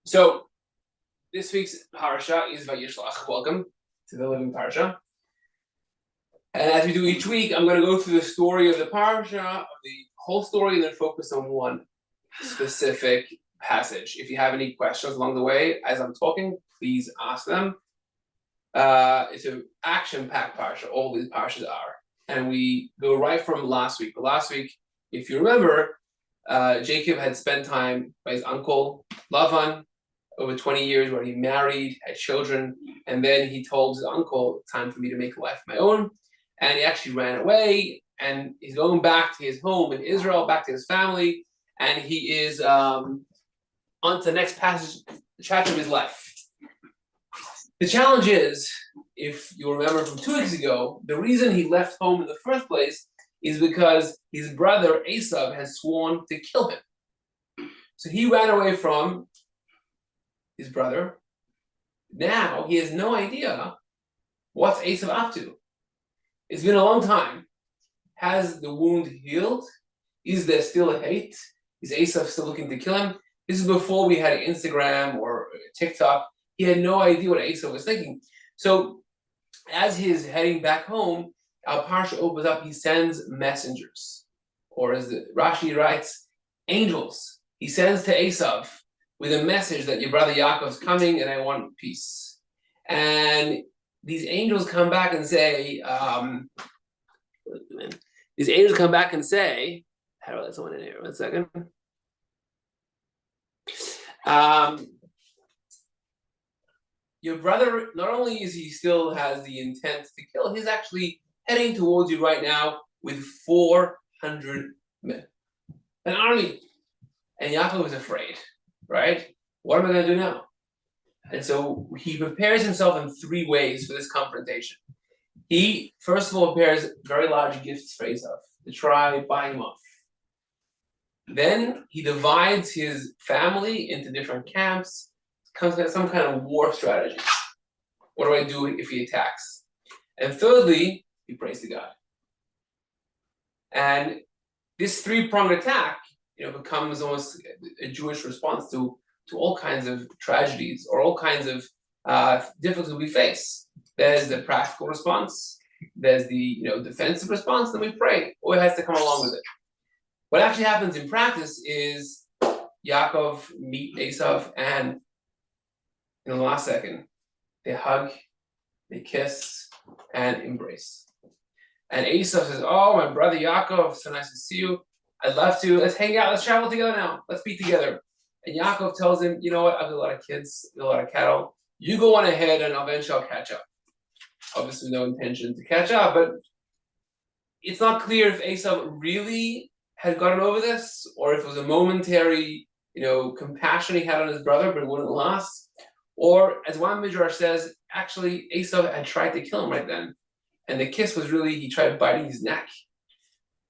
So this week's Parsha is Vayishlach. Welcome to the living Parsha. And as we do each week, I'm going to go through the story of the Parsha, of the whole story, and then focus on one specific passage. If you have any questions along the way as I'm talking, please ask them. It's an action-packed Parsha. All these Parshas are. And we go right from last week. But last week, if you remember, Jacob had spent time by his uncle Lavan over 20 years, where he married, had children, and then he told his uncle, "Time for me to make a life of my own." And he actually ran away, and he's going back to his home in Israel, back to his family, and he is on to the next passage, the chapter of his life. The challenge is, if you remember from 2 weeks ago, the reason he left home in the first place is because his brother Esav has sworn to kill him. So he ran away from his brother. Now he has no idea what's Esav up to. It's been a long time. Has the wound healed? Is there still a hate? Is Esav still looking to kill him? This is before we had Instagram or TikTok. He had no idea what Esav was thinking. So as he's heading back home, our Parsha opens up, he sends messengers. Or as Rashi writes, angels. He sends to Esav with a message that your brother Yaakov's coming and I want peace. And these angels come back and say, how do I let someone in here? 1 second. Your brother, not only is he still has the intent to kill, he's actually heading towards you right now with 400 men. An army. And Yaakov is afraid, right? What am I going to do now? And so he prepares himself in 3 ways for this confrontation. He, first of all, prepares very large gifts for Esav to try buy him off. Then he divides his family into different camps, comes to some kind of war strategy. What do I do if he attacks? And thirdly, he prays to God. And this 3-pronged attack, becomes almost a Jewish response to all kinds of tragedies or all kinds of difficulties we face. There's the practical response, there's the defensive response, then we pray. All has to come along with it. What actually happens in practice is Yaakov meet Esav, and in the last second, they hug, they kiss, and embrace. And Esav says, "Oh, my brother Yaakov, so nice to see you. I'd love to. Let's hang out. Let's travel together now. Let's be together." And Yaakov tells him, "You know what? I've got a lot of kids, a lot of cattle. You go on ahead, and eventually I'll catch up." Obviously, no intention to catch up, but it's not clear if Esav really had gotten over this, or if it was a momentary, compassion he had on his brother, but it wouldn't last. Or, as one Midrash says, actually, Esav had tried to kill him right then. And the kiss was really, he tried biting his neck,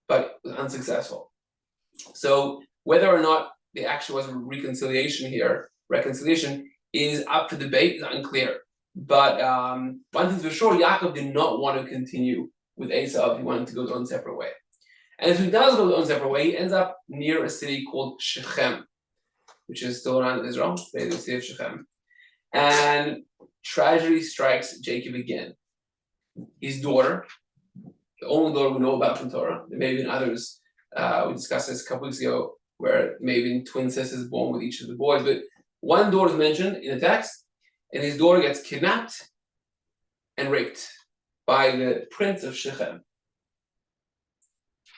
but was unsuccessful. So whether or not there actually was a reconciliation is up for debate, is unclear. But one thing's for sure, Yaakov did not want to continue with Esav. He wanted to go his own separate way. And as he does go his own separate way, he ends up near a city called Shechem, which is still around Israel, the city of Shechem. And tragedy strikes Jacob again. His daughter, the only daughter we know about from Torah, there may have been others, we discussed this a couple weeks ago, where maybe twin sisters born with each of the boys, but one daughter is mentioned in the text, and his daughter gets kidnapped and raped by the prince of Shechem.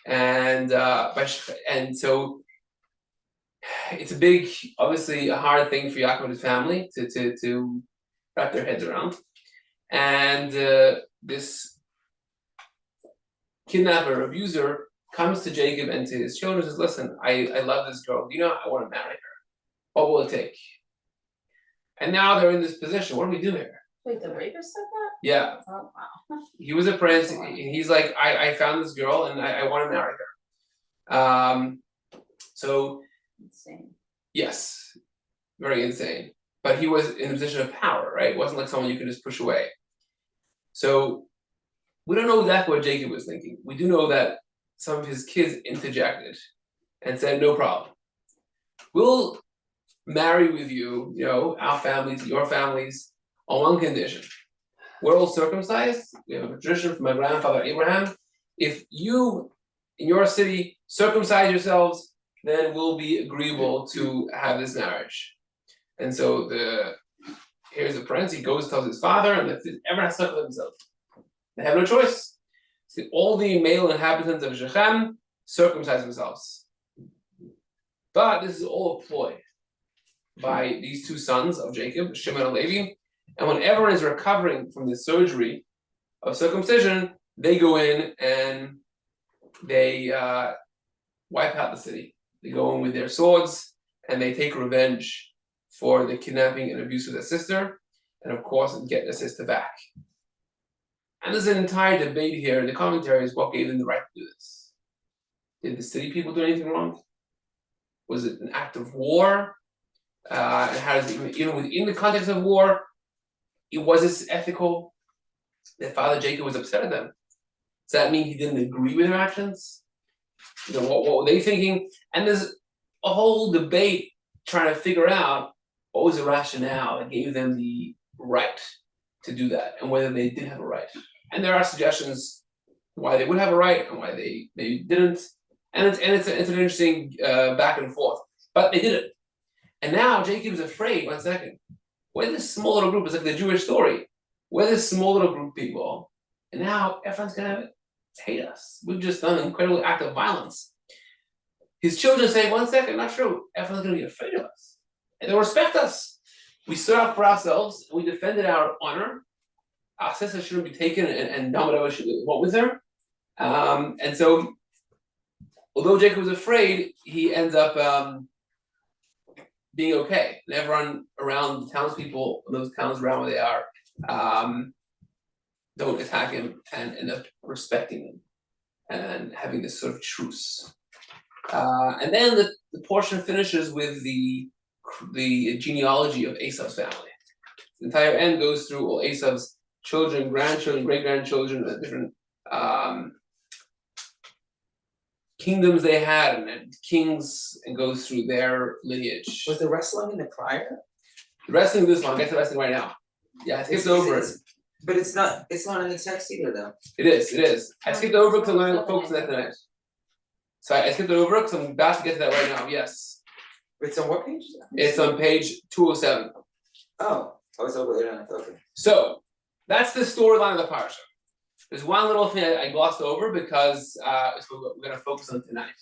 And so it's a big, obviously a hard thing for Yaakov and his family to wrap their heads around. And this kidnapper, abuser, comes to Jacob and to his children and says, "Listen, I love this girl. I want to marry her. What will it take?" And now they're in this position. What do we do here? Wait, the rapist said that? Yeah. Oh, wow. He was a prince. He's like, I found this girl and I want to marry her. So, insane. Yes, very insane. But he was in a position of power, right? It wasn't like someone you could just push away. So we don't know exactly what Jacob was thinking. We do know that some of his kids interjected and said, "No problem. We'll marry with you, our families, your families, on one condition. We're all circumcised. We have a tradition from my grandfather Abraham. If you, in your city, circumcise yourselves, then we'll be agreeable to have this marriage. And so here's the prince. He goes, tells his father, and if everyone has to circumcise themselves. They have no choice. So all the male inhabitants of Shechem circumcise themselves. But this is all a ploy by these two sons of Jacob, Shimon and Levi. And when everyone is recovering from the surgery of circumcision, they go in and they wipe out the city. They go in with their swords and they take revenge for the kidnapping and abuse of their sister, and of course get their sister back. And there's an entire debate here in the commentaries what gave them the right to do this. Did the city people do anything wrong? Was it an act of war? And how does it, even within the context of war, was this ethical? That Father Jacob was upset at them. Does that mean he didn't agree with their actions? What were they thinking? And there's a whole debate trying to figure out what was the rationale that gave them the right to do that, and whether they did have a right. And there are suggestions why they would have a right and why they didn't. And it's an interesting back and forth. But they did it. And now Jacob's afraid. 1 second. We're this small little group. It's like the Jewish story. We're this small little group of people, and now everyone's gonna hate us. We've just done an incredible act of violence. His children say, 1 second, not true. Everyone's gonna be afraid of us, and they'll respect us. We stood up for ourselves, and we defended our honor. Our sister shouldn't be taken and done whatever she want with her. And so, although Jacob was afraid, he ends up being okay. And everyone around, the townspeople, those towns around where they are, don't attack him and end up respecting him and having this sort of truce. And then the portion finishes with the genealogy of Esau's family. The entire end goes through all Esau's children, grandchildren, great-grandchildren, the different kingdoms they had, and kings, and goes through their lineage. Was the wrestling in the prior? The wrestling this one, I guess the wrestling right now. Yeah, I skipped over it. But it's not in the text either, though. It is. I skipped over because I'm going to focus on that tonight. So I skipped it over because I'm about to get to that right now. Yes. It's on what page? It's on page 207. Oh, it's over there. Okay. So that's the storyline of the Parsha. There's one little thing I glossed over because we're going to focus on tonight.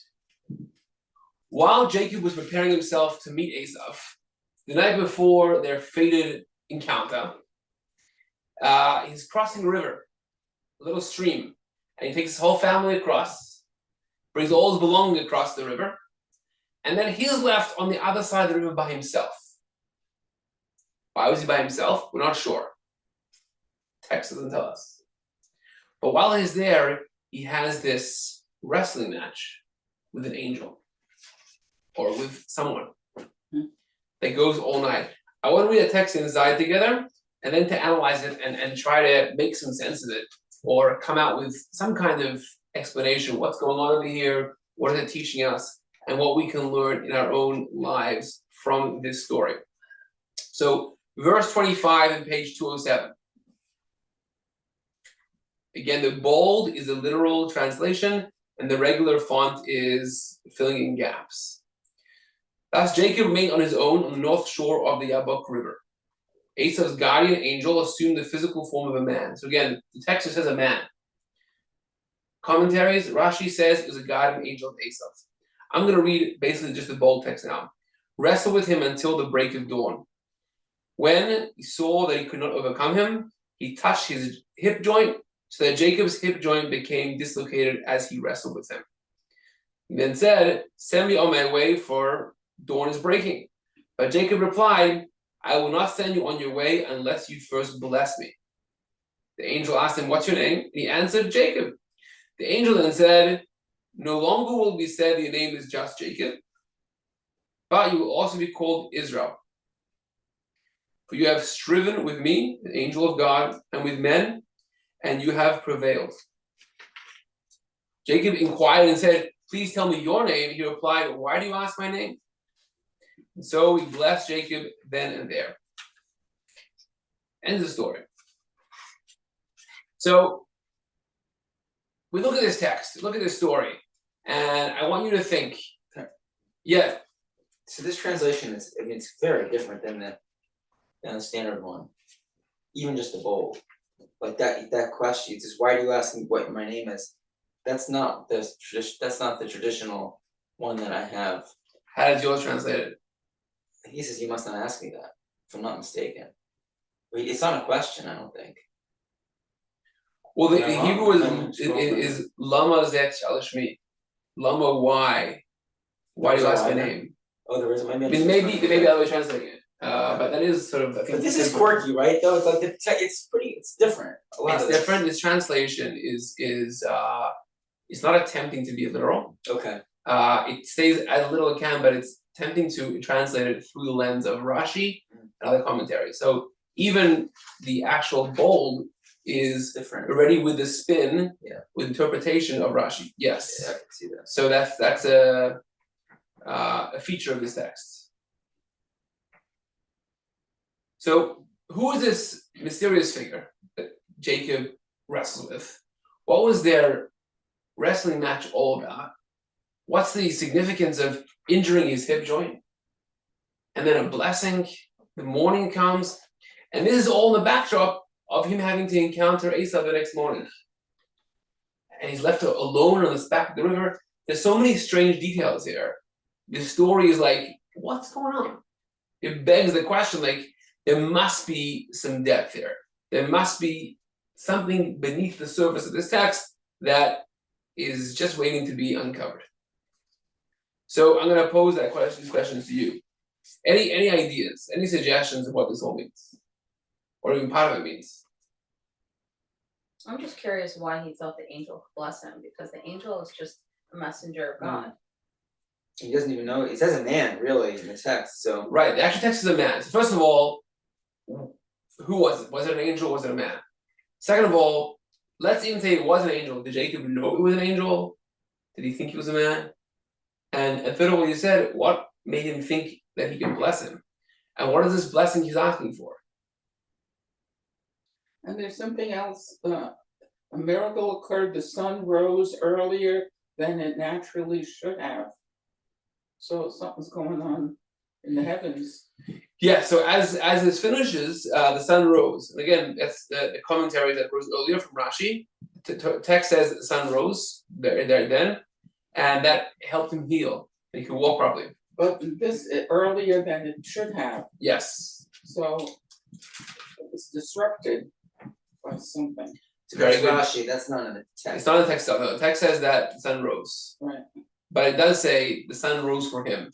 While Jacob was preparing himself to meet Esau, the night before their fated encounter, he's crossing a river, a little stream, and he takes his whole family across, brings all his belongings across the river, and then he's left on the other side of the river by himself. Why was he by himself? We're not sure. Text doesn't tell us. But while he's there, he has this wrestling match with an angel or with someone that goes all night. I want to read a text inside together and then to analyze it and try to make some sense of it or come out with some kind of explanation. What's going on over here? What is it teaching us? And what we can learn in our own lives from this story. So verse 25 in page 207. Again, the bold is a literal translation, and the regular font is filling in gaps. Thus, Jacob remained on his own on the north shore of the Yabok River. Esau's guardian angel assumed the physical form of a man. So again, the text just says a man. Commentaries, Rashi says it was a guardian angel of Esau. I'm going to read basically just the bold text now. Wrestle with him until the break of dawn. When he saw that he could not overcome him, he touched his hip joint, so that Jacob's hip joint became dislocated as he wrestled with him. He then said, "Send me on my way, for dawn is breaking." But Jacob replied, "I will not send you on your way unless you first bless me." The angel asked him, "What's your name?" And he answered, "Jacob." The angel then said, "No longer will be said your name is just Jacob, but you will also be called Israel. For you have striven with me, the angel of God, and with men, and you have prevailed." Jacob inquired and said, "Please tell me your name." He replied, "Why do you ask my name?" And so he blessed Jacob then and there. End of the story. So we look at this text, look at this story, and I want you to think. Yeah. So this translation is, I mean, it's very different than the standard one. Even just the bold. Like that question, it's just why do you ask me what my name is? That's not the traditional one that I have. How does yours translate it? He says you must not ask me that, if I'm not mistaken. It's not a question, I don't think. Well, the Yeah, Hebrew I'm is Lama Zet Shalashmi. Lama, why? Why do you ask my name? Oh, there is. I mean, maybe I was translating it, but that is sort of. I think but this is quirky, right? Though it's like it's different. It's different. This translation is it's not attempting to be literal. Okay. It stays as little as it can, but it's attempting to translate it through the lens of Rashi and other commentaries. So even the actual bold is different, already with the spin, yeah, with interpretation of Rashi. Yes. Yeah, I can see that. So that's a feature of this text. So who is this mysterious figure that Jacob wrestled with? What was their wrestling match all about? What's the significance of injuring his hip joint? And then a blessing, the morning comes, and this is all in the backdrop of him having to encounter Esau the next morning. And he's left alone on the back of the river. There's so many strange details here. The story is like, what's going on? It begs the question, like, there must be some depth here. There must be something beneath the surface of this text that is just waiting to be uncovered. So I'm going to pose these questions to you. Any ideas, any suggestions of what this all means? Or even part of it means? I'm just curious why he thought the angel could bless him, because the angel is just a messenger of God. He doesn't even know. It says a man, really, in the text. So right, the actual text is a man. So first of all, who was it? Was it an angel? Was it a man? Second of all, let's even say it was an angel. Did Jacob know it was an angel? Did he think he was a man? And third of all, you said, what made him think that he could bless him? And what is this blessing he's asking for? And there's something else. A miracle occurred. The sun rose earlier than it naturally should have. So something's going on in the heavens. Yeah, so as this finishes, the sun rose. And again, that's the commentary that rose earlier from Rashi. Text says the sun rose there then, and that helped him heal. And he could walk properly. But this earlier than it should have. Yes. So it was disrupted by something. It's very good. Rashi, that's not in the text. It's not in the text. No, the text says that the sun rose. Right. But it does say the sun rose for him.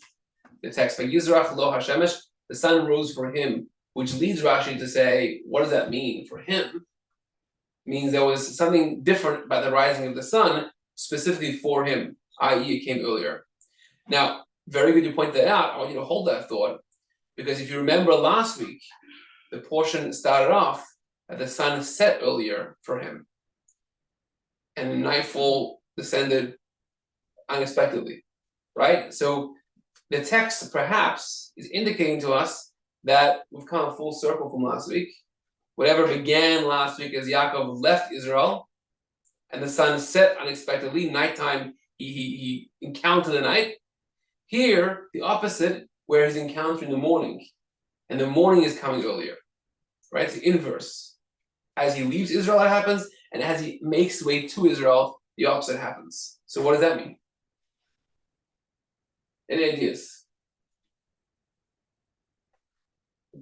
The text, Vayishlach lo hashemesh, the sun rose for him, which leads Rashi to say, what does that mean for him? It means there was something different by the rising of the sun, specifically for him, i.e. it came earlier. Now, very good you point that out. I want you to hold that thought, because if you remember last week, the portion started off that the sun set earlier for him, and nightfall descended unexpectedly, right? So the text perhaps is indicating to us that we've come full circle from last week. Whatever began last week as Yaakov left Israel and the sun set unexpectedly, nighttime, he encountered the night. Here, the opposite, where he's encountering the morning, and the morning is coming earlier, right? It's the inverse. As he leaves Israel, that happens, and as he makes his way to Israel, the opposite happens. So what does that mean? Any ideas?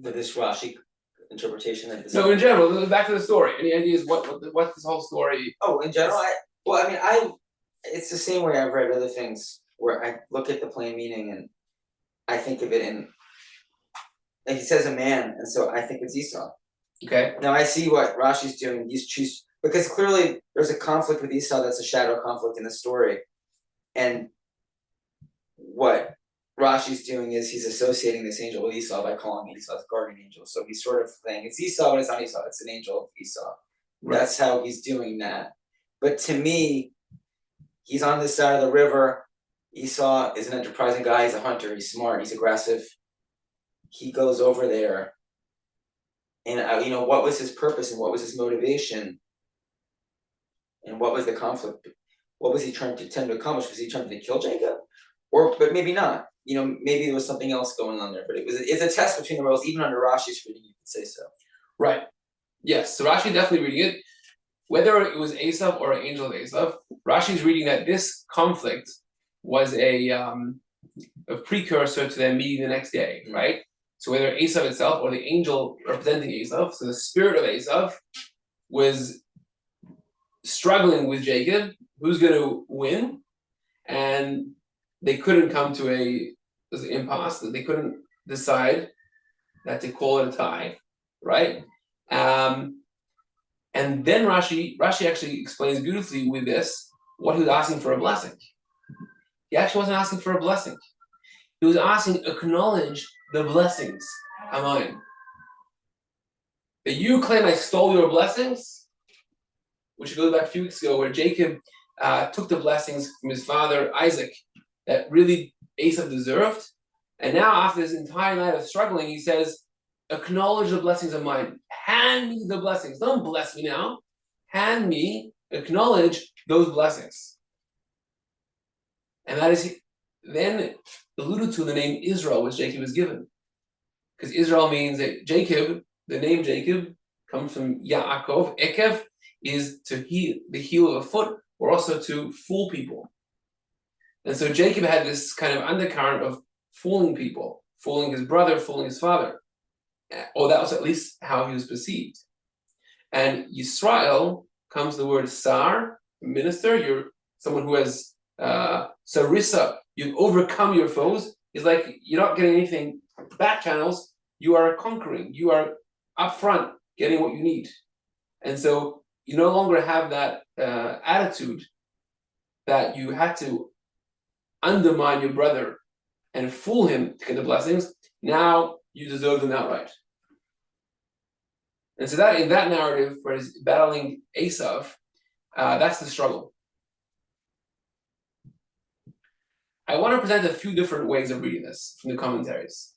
For this Rashi interpretation of this. No, in general, back to the story. Any ideas what this whole story? Oh, in general, it's the same way I've read other things where I look at the plain meaning and I think of it in, like he says a man, and so I think it's Esau. Okay. Now I see what Rashi's doing. Because clearly there's a conflict with Esau that's a shadow conflict in the story, and what Rashi's doing is he's associating this angel with Esau by calling Esau his guardian angel. So he's sort of saying it's Esau, but it's not Esau. It's an angel of Esau. Right. That's how he's doing that. But to me, he's on this side of the river. Esau is an enterprising guy, he's a hunter, he's smart, he's aggressive. He goes over there. And what was his purpose and what was his motivation? And what was the conflict? What was he trying to attempt to accomplish? Was he trying to kill Jacob? But maybe not. Maybe there was something else going on there. But it's a test between the worlds, even under Rashi's reading, you could say so. Right. Yes. So Rashi definitely reading it. Whether it was Esav or an angel of Esav, Rashi's reading that this conflict was a precursor to them meeting the next day, right? So whether Esav itself or the angel representing Esav, so the spirit of Esav, was struggling with Jacob, who's going to win, and they couldn't come to an impasse. They couldn't decide that to call it a tie, right? And then Rashi actually explains beautifully with this what he was asking for a blessing. He actually wasn't asking for a blessing. He was asking, acknowledge the blessings are mine. That you claim I stole your blessings, which goes back a few weeks ago, where Jacob took the blessings from his father Isaac that really Esau deserved. And now, after this entire night of struggling, he says, acknowledge the blessings of mine. Hand me the blessings. Don't bless me now. Hand me, acknowledge those blessings. And that is then alluded to in the name Israel, which Jacob is given. Because Israel means that Jacob, the name Jacob, comes from Yaakov. Ekev is to heal, the heel of a foot, or also to fool people. And so Jacob had this kind of undercurrent of fooling people, fooling his brother, fooling his father. Or that was at least how he was perceived. And Yisrael comes the word sar, minister. You're someone who has sarissa. You've overcome your foes. It's like you're not getting anything back channels. You are conquering. You are up front, getting what you need. And so you no longer have that attitude that you had to undermine your brother and fool him to get the blessings. Now you deserve them outright. And so that in that narrative, where he's battling Esav, that's the struggle. I want to present a few different ways of reading this from the commentaries,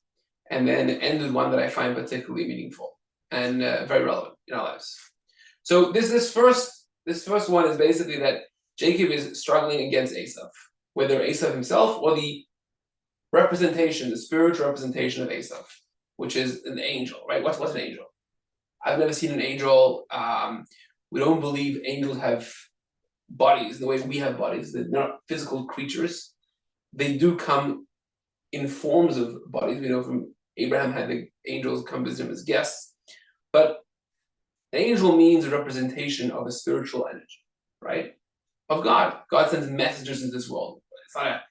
and then end with one that I find particularly meaningful and very relevant in our lives. So this first one is basically that Jacob is struggling against Esav, whether Esav himself or the representation, the spiritual representation of Esav, which is an angel, right? What's an angel? I've never seen an angel. We don't believe angels have bodies the way we have bodies. They're not physical creatures. They do come in forms of bodies. We know from Abraham had the angels come visit him as guests. But an angel means a representation of a spiritual energy, right? Of God. God sends messengers into this world. It's not a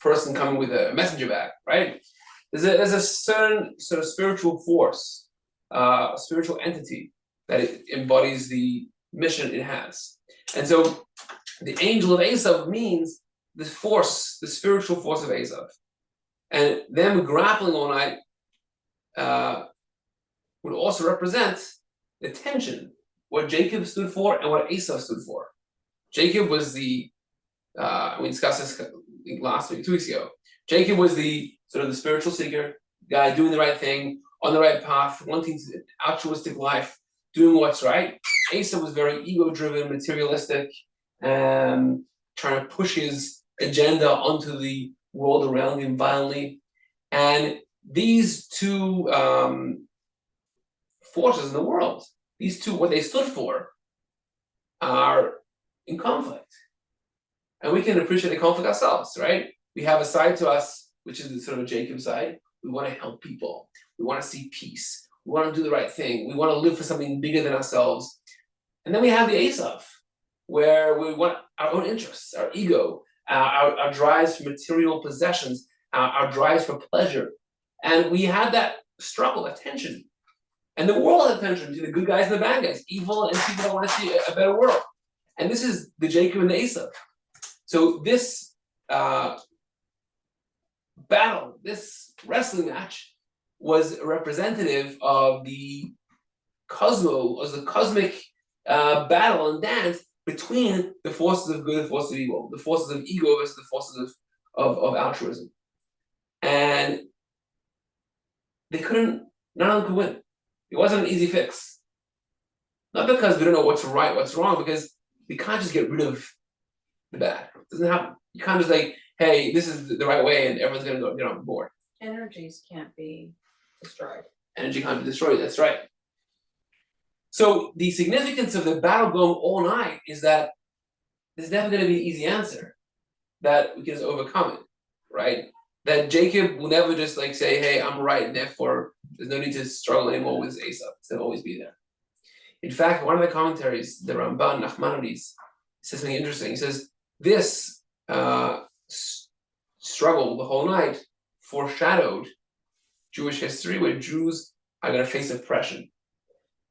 person coming with a messenger bag, right? There's a certain sort of spiritual force, a spiritual entity that it embodies the mission it has. And so the angel of Esav means the force, the spiritual force of Esav. And them grappling all night would also represent the tension, what Jacob stood for and what Esav stood for. Jacob was the, we discussed this last week, 2 weeks ago. Jacob was the sort of the spiritual seeker, guy doing the right thing, on the right path, wanting to altruistic life, doing what's right. Esav was very ego-driven, materialistic, trying to push his agenda onto the world around him violently. And these two forces in the world, these two, what they stood for, are in conflict. And we can appreciate the conflict ourselves, right? We have a side to us, which is the sort of Jacob side. We want to help people. We want to see peace. We want to do the right thing. We want to live for something bigger than ourselves. And then we have the Esav, where we want our own interests, our ego, our drives for material possessions, our drives for pleasure. And we had that struggle, that tension. And the world had tension between the good guys and the bad guys, evil and people that want to see a better world. And this is the Jacob and the Esav. So this battle, this wrestling match, was representative of the cosmos, the cosmic battle and dance between the forces of good and the forces of evil, the forces of ego versus the forces of altruism. And none of them could win. It wasn't an easy fix. Not because we don't know what's right, what's wrong, because we can't just get rid of the bad. It doesn't happen. You can't just like, hey, this is the right way and everyone's gonna get on board. Energies can't be destroyed. Energy can't be destroyed, that's right. So the significance of the battle going all night is that there's never gonna be an easy answer that we can just overcome it, right? That Jacob will never just like say, hey, I'm right, and therefore there's no need to struggle anymore with Esau. It's gonna always be there. In fact, one of the commentaries, the Ramban Nachmanides, says something interesting. He says, this struggle the whole night foreshadowed Jewish history where Jews are going to face oppression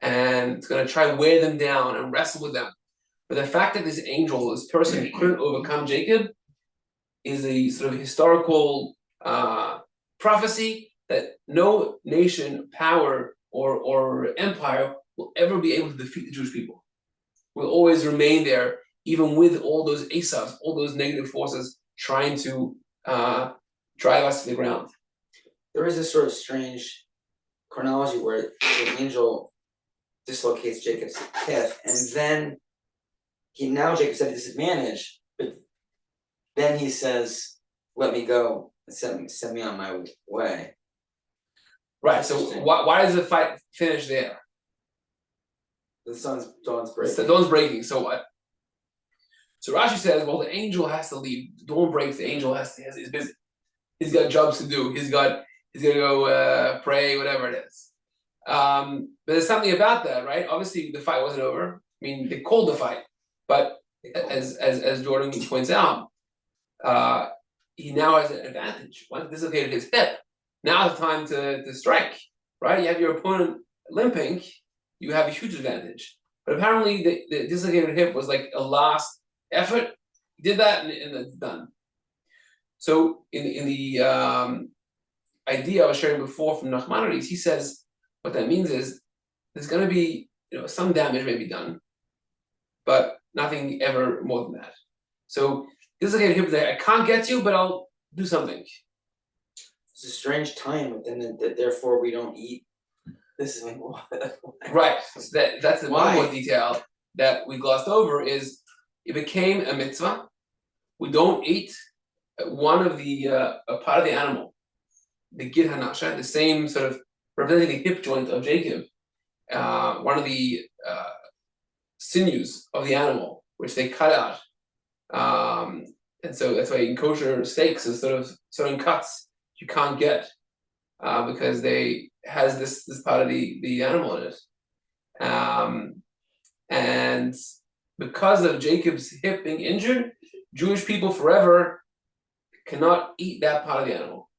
and it's going to try to wear them down and wrestle with them. But the fact that this angel, this person, couldn't overcome Jacob is a sort of historical prophecy that no nation, power, or empire will ever be able to defeat the Jewish people. Will always remain there, even with all those Esavs, all those negative forces trying to drive us to the ground. There is a sort of strange chronology where the angel dislocates Jacob's hip, and then Jacob's at a disadvantage, but then he says, "Let me go and send me on my way." Right. So why does the fight finish there? The dawn's breaking. The dawn's breaking. So what? So Rashi says, well, the angel has to leave. The dawn breaks. The angel he's busy. He's got jobs to do. He's gonna go pray, whatever it is. But there's something about that, right? Obviously, the fight wasn't over. I mean, they called the fight, but as Jordan points out, he now has an advantage. Once dislocated his hip, now it's time to strike, right? You have your opponent limping, you have a huge advantage. But apparently, the dislocated hip was like a last effort. He did that, and it's done. So in the idea I was sharing before from Nachmanides, he says what that means is there's going to be some damage may be done, but nothing ever more than that. So dislocated hip is like, I can't get you, but I'll do something. It's a strange time, but then therefore we don't eat. This is like right. So that's the Why? one more detail that we glossed over is it became a mitzvah. We don't eat one of the a part of the animal, the gid hanasha, the same sort of representing the hip joint of Jacob, one of the sinews of the animal, which they cut out, and so that's why in kosher steaks is sort of certain cuts you can't get because they has this part of the animal in it, and because of Jacob's hip being injured, Jewish people forever cannot eat that part of the animal.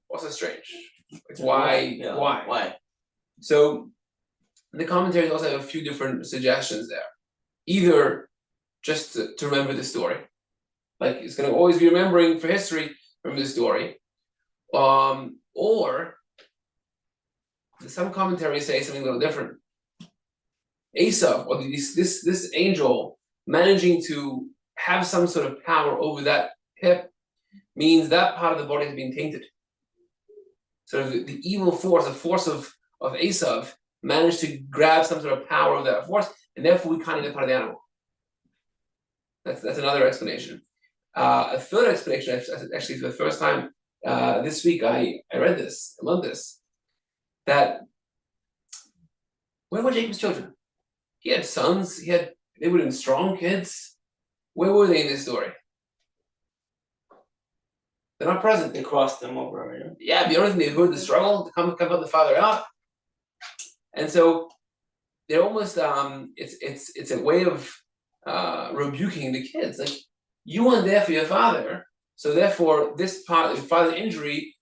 Also strange. Like why? Yeah, why? Why? So the commentaries also have a few different suggestions there. Either just to remember the story, like it's going to always be remembering for history. Remember the story, or some commentaries say something a little different. Esau, or this angel managing to have some sort of power over that hip, means that part of the body has been tainted. So the evil force, the force of Esau, managed to grab some sort of power of that force, and therefore we can't eat that part of the animal. That's another explanation. A third explanation, actually for the first time this week, I read this, I love this, that where were Jacob's children? He had sons, they would have been strong kids. Where were they in this story? They're not present. They crossed them over. Right? Yeah, the only thing they heard the struggle to come help the father out, and so they're almost it's a way of rebuking the kids. Like you weren't there for your father, so therefore this part, your father's injury,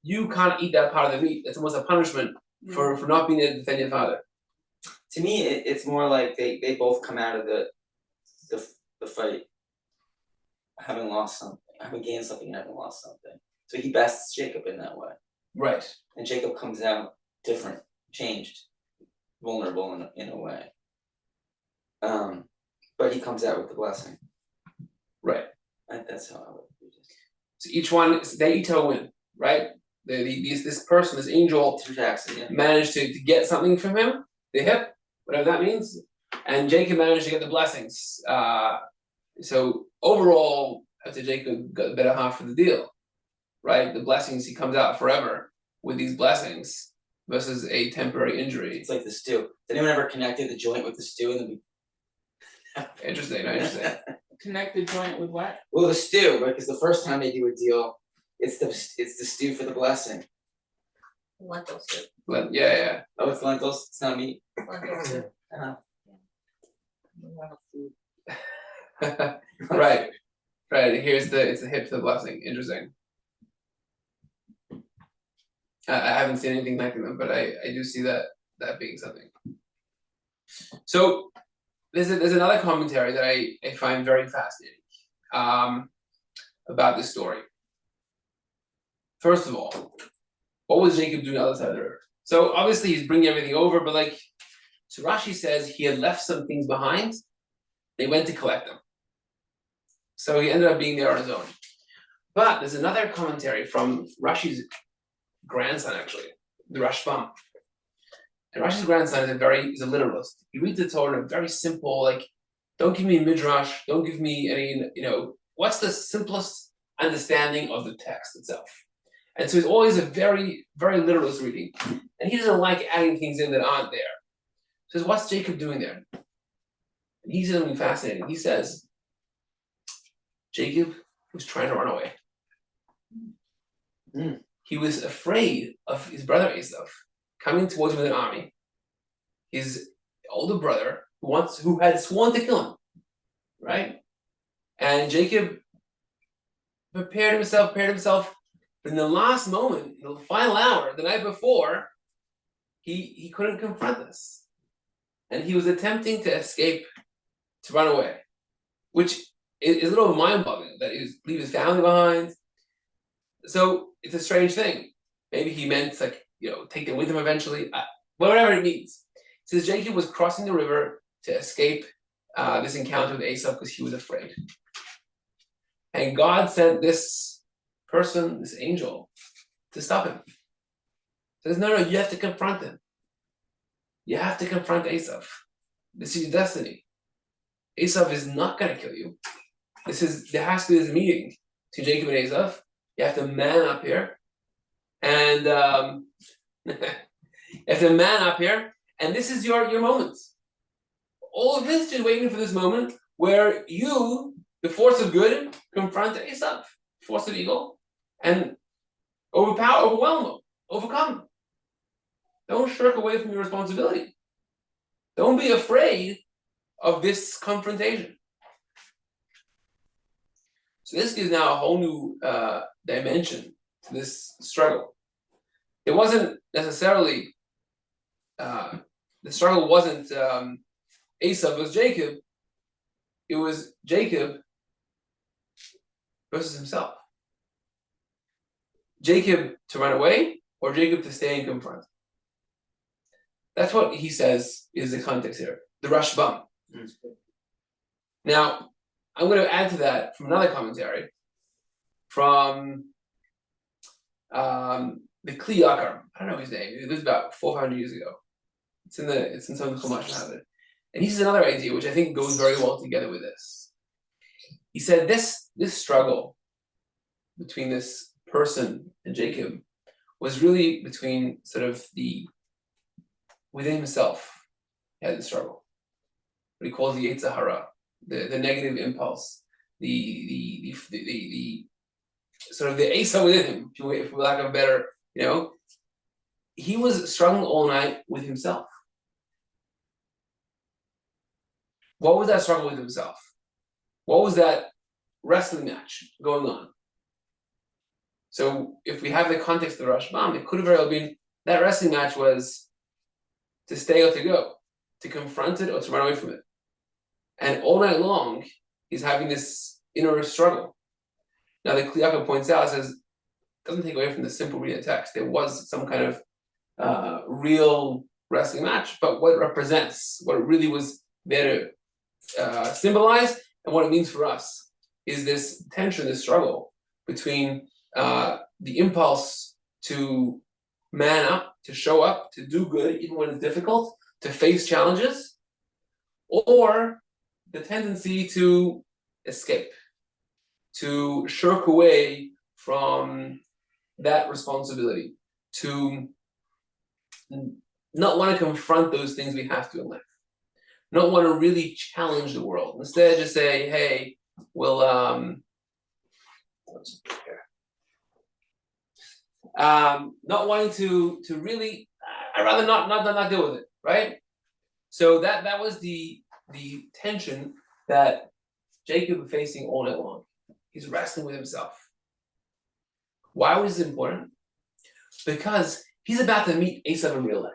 you can't eat that part of the meat. It's almost a punishment for not being there to defend your father. To me, it's more like they both come out of the fight having lost something, having gained something, and having lost something. So he bests Jacob in that way. Right. And Jacob comes out different, changed, vulnerable in a way. But he comes out with the blessing. Right. That's how I would read it. So they each have a win, right? This person, this angel, Two Jackson, yeah. managed to get something from him, the hip, whatever that means, and Jacob managed to get the blessings. So overall, I'd say Jacob got the better half of the deal, right? The blessings, he comes out forever with these blessings versus a temporary injury. It's like the stew. Did anyone ever connected the joint with the stew and then Interesting. Connect the joint with what? Well, the stew, because the first time they do a deal, it's the stew for the blessing. Lentil soup, Yeah. Oh, it's lentils. It's not meat. lentil soup. Right. It's the hip to the blessing. Interesting. I haven't seen anything like them, but I do see that being something. So there's another commentary that I find very fascinating about this story. First of all, what was Jacob doing on the other side of the river? So obviously he's bringing everything over, but so Rashi says he had left some things behind. They went to collect them. So he ended up being there on his own. But there's another commentary from Rashi's grandson, actually, the Rashbam. And Rashi's grandson is a literalist. He reads the Torah in a very simple, don't give me midrash, don't give me any, what's the simplest understanding of the text itself. And so he's always a very, very literalist reading. And he doesn't like adding things in that aren't there. He says, what's Jacob doing there? And he says something fascinating. He says, Jacob was trying to run away. He was afraid of his brother Esau coming towards him with an army. His older brother, who had sworn to kill him, right? And Jacob prepared himself, but in the last moment, in the final hour, the night before, he couldn't confront this. And he was attempting to escape, to run away, which is a little mind-boggling, that he leave his family behind. So it's a strange thing. Maybe he meant take them with him eventually, whatever it means. It says Jacob was crossing the river to escape this encounter with Esau because he was afraid. And God sent this person, this angel, to stop him. He says, no, you have to confront him. You have to confront Esau. This is your destiny. Esau is not going to kill you. There has to be this meeting to Jacob and Esau. You have to man up here. And you have to man up here. And this is your moment. All of history is waiting for this moment where you, the force of good, confront Esau, force of evil, and overwhelm, overcome. Don't shirk away from your responsibility. Don't be afraid of this confrontation. So this gives now a whole new dimension to this struggle. It wasn't necessarily, the struggle wasn't Esau versus Jacob. It was Jacob versus himself. Jacob to run away, or Jacob to stay and confront. That's what he says is the context here. The Rashbam. Now, I'm going to add to that from another commentary, from the Kli Yakar. I don't know his name. It was about 400 years ago. It's in some of the Chumash have it. And he says another idea which I think goes very well together with this. He said this struggle between this person and Jacob was really between within himself. He had the struggle. What he calls the Yetzer Hara, the negative impulse, the sort of the Esau within him, for lack of a better, he was struggling all night with himself. What was that struggle with himself? What was that wrestling match going on? So if we have the context of the Rashbam, it could have very well been that wrestling match was to stay or to go, to confront it or to run away from it. And all night long, he's having this inner struggle. Now the Kli Yakar points out, says, doesn't take away from the simple reading of text. There was some kind of real wrestling match, but what it represents, what it really was there to symbolize, and what it means for us is this tension, this struggle between the impulse to man up, to show up, to do good even when it's difficult, to face challenges, or the tendency to escape, to shirk away from that responsibility, to not want to confront those things we have to in life, not want to really challenge the world. Instead, just say, hey, we'll not wanting to really, I'd rather not deal with it, right? So that was the tension that Jacob was facing all night long. He's wrestling with himself. Why was it important? Because he's about to meet Esau in real life.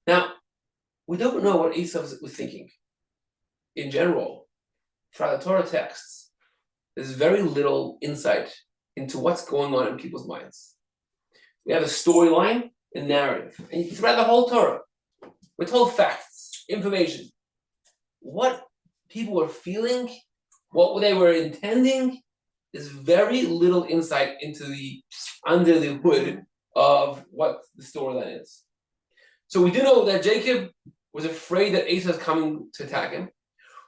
Now, we don't know what Esau was thinking. In general, throughout the Torah texts, there's very little insight into what's going on in people's minds. We have a storyline and narrative, and throughout the whole Torah, we're told facts, information. What people were feeling, what they were intending, is very little insight into the under the hood of what the storyline is. So we do know that Jacob was afraid that Esau is coming to attack him.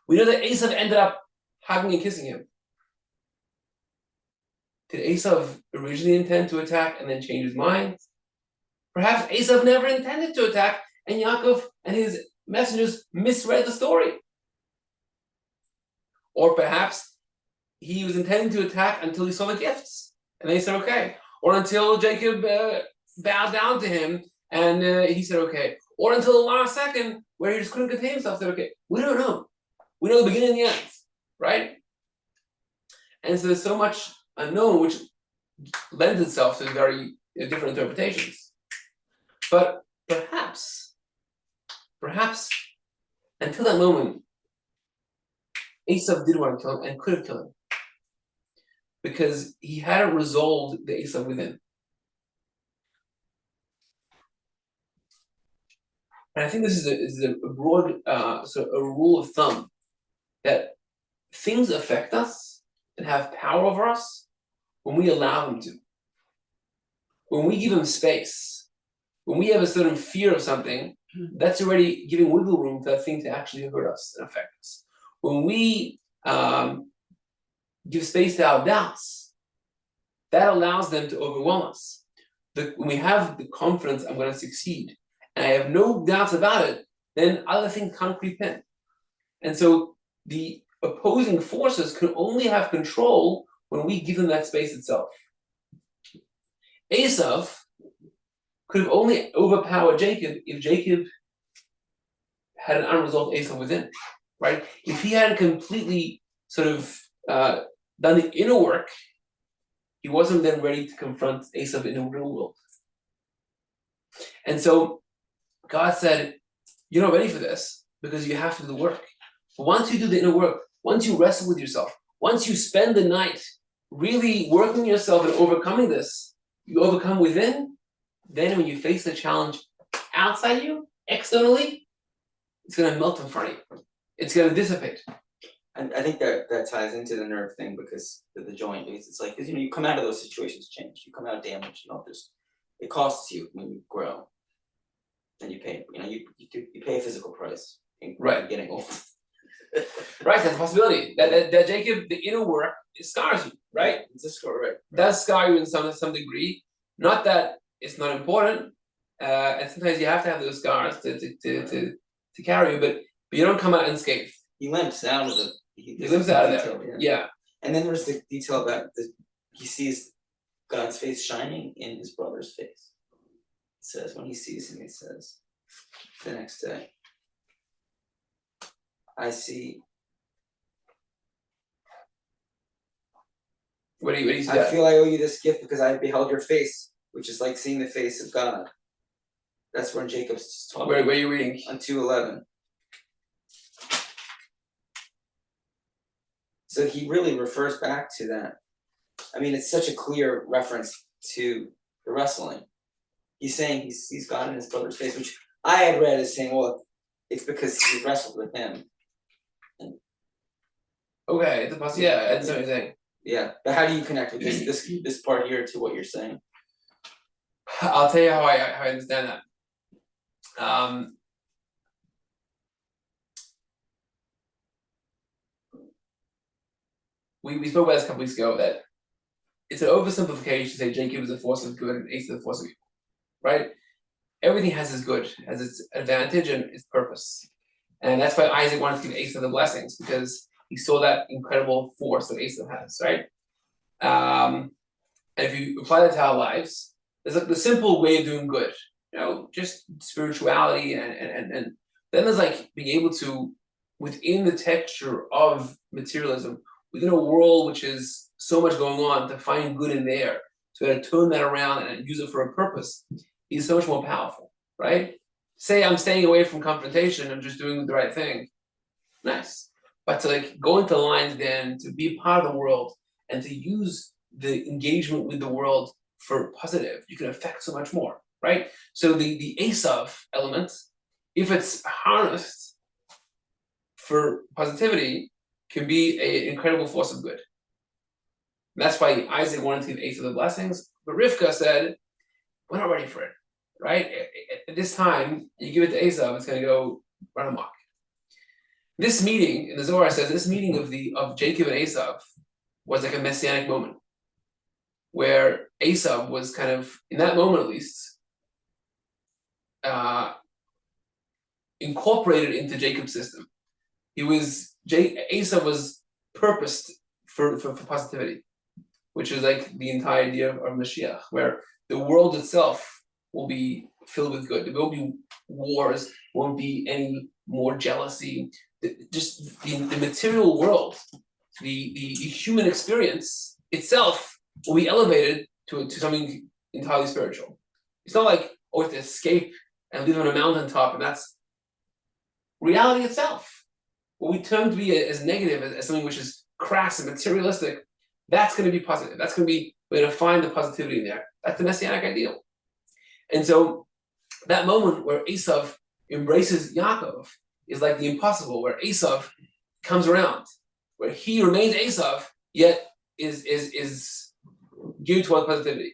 We know that Esau ended up hugging and kissing him. Did Esau originally intend to attack and then change his mind? Perhaps Esau never intended to attack, and Yaakov and his messengers misread the story. Or perhaps he was intending to attack until he saw the gifts, and then he said, okay. Or until Jacob bowed down to him, and he said, okay. Or until the last second, where he just couldn't contain himself, said, okay. We don't know. We know the beginning and the end, right? And so there's so much unknown, which lends itself to very different interpretations. But perhaps, until that moment, Esau did want to kill him and could have killed him, because he hadn't resolved the Esau within. And I think this is a broad sort of a rule of thumb, that things affect us and have power over us when we allow them to. When we give them space, when we have a certain fear of something, that's already giving wiggle room for that thing to actually hurt us and affect us. When we give space to our doubts, that allows them to overwhelm us. When we have the confidence, I'm going to succeed, and I have no doubts about it, then other things can't creep in. And so the opposing forces can only have control when we give them that space itself. Esau could have only overpowered Jacob if Jacob had an unresolved Esau within, right? If he hadn't completely sort of done the inner work, he wasn't then ready to confront Esau in the real world. And so God said, you're not ready for this because you have to do the work. But once you do the inner work, once you wrestle with yourself, once you spend the night really working yourself and overcoming this, you overcome within, then when you face the challenge outside you, externally, it's going to melt in front of you. It's going to dissipate. And I think that ties into the nerve thing, because the joint, it's like, because you come out of those situations changed. You come out damaged, it costs you when you grow. And you pay, you pay a physical price. Right. Getting old. Right, that's a possibility. That Jacob, the inner work, it scars you, right? It's a score, right? Does scar you in some degree. Not that it's not important, and sometimes you have to have those scars to carry you, but you don't come out unscathed. He limps out of it. He limps out of there. Detail, Yeah. And then there's the detail about he sees God's face shining in his brother's face. It says when he sees him, he says the next day, I see. What do you I feel I owe you this gift because I beheld your face, which is like seeing the face of God. That's when Jacob's talking. Where are you reading? On 2:11. So he really refers back to that. I mean, it's such a clear reference to the wrestling. He's saying he sees God in his brother's face, which I had read as saying, well, it's because he wrestled with him. Okay, it's a possibility. Yeah, that's what I'm saying. Yeah, but how do you connect with this part here to what you're saying? I'll tell you how I understand that. We spoke about this a couple weeks ago that it's an oversimplification to say Jacob is a force of good and Esau is a force of evil, right? Everything has its good, has its advantage and its purpose, and that's why Isaac wanted to give Esau the blessings because he saw that incredible force that Esau has, right? And if you apply that to our lives, there's like the simple way of doing good, just spirituality, and then there's like being able to, within the texture of materialism, within a world which is so much going on, to find good in there, to turn that around and use it for a purpose, is so much more powerful, right? Say I'm staying away from confrontation, I'm just doing the right thing. Nice. But to like go into lines then, to be part of the world and to use the engagement with the world for positive, you can affect so much more, right? So the Esav element, if it's harnessed for positivity, can be an incredible force of good. And that's why Isaac wanted to give Esau the blessings, but Rivka said, we're not ready for it, right? At this time, you give it to Esau, it's going to go run amok. This meeting, in the Zohar says, this meeting of Jacob and Esau was like a messianic moment, where Esau was kind of, in that moment at least, incorporated into Jacob's system. Esau was purposed for positivity, which is like the entire idea of Mashiach, where the world itself will be filled with good. There won't be wars, won't be any more jealousy. Just the material world, the human experience itself will be elevated to something entirely spiritual. It's not like, we have to escape and live on a mountaintop, and that's reality itself. What we term to be as negative, as something which is crass and materialistic, that's going to be positive. That's going to be, we're going to find the positivity in there. That's the messianic ideal. And so that moment where Esau embraces Yaakov is like the impossible, where Esau comes around, where he remains Esau, yet is geared toward positivity.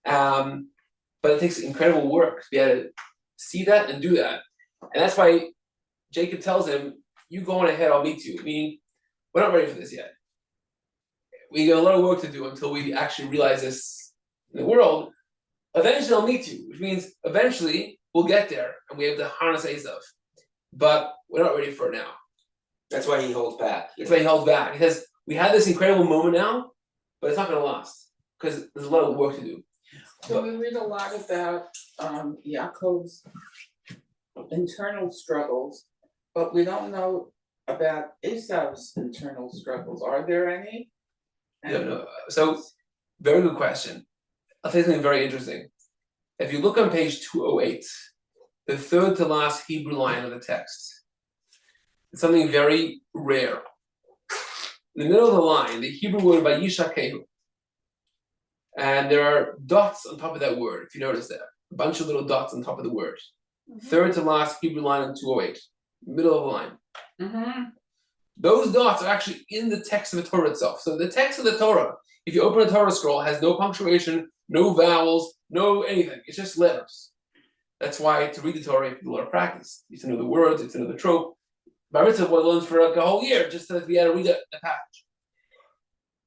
But it takes incredible work to be able to see that and do that. And that's why Jacob tells him, you go on ahead, I'll meet you. Meaning, we're not ready for this yet. We got a lot of work to do until we actually realize this in the world. Eventually I'll meet you, which means eventually we'll get there and we have to harness Esau. But we're not ready for it now. That's why he holds back. That's why he holds back. He says, we have this incredible moment now, but it's not going to last because there's a lot of work to do. So we read a lot about Yaakov's internal struggles, but we don't know about Esau's internal struggles. Are there any? No. So, very good question. I'll say something very interesting. If you look on page 208, the third to last Hebrew line of the text, it's something very rare. In the middle of the line, the Hebrew word Vayishlach, and there are dots on top of that word, if you notice that. A bunch of little dots on top of the word. Mm-hmm. Third to last Hebrew line on 208, middle of the line. Mm-hmm. Those dots are actually in the text of the Torah itself. So the text of the Torah, if you open a Torah scroll, has no punctuation, no vowels, no anything. It's just letters. That's why to read the Torah, you have to do a lot of practice. You have to know the words, you have to know the trope. Baritzah learns for like a whole year just to be able to read the passage.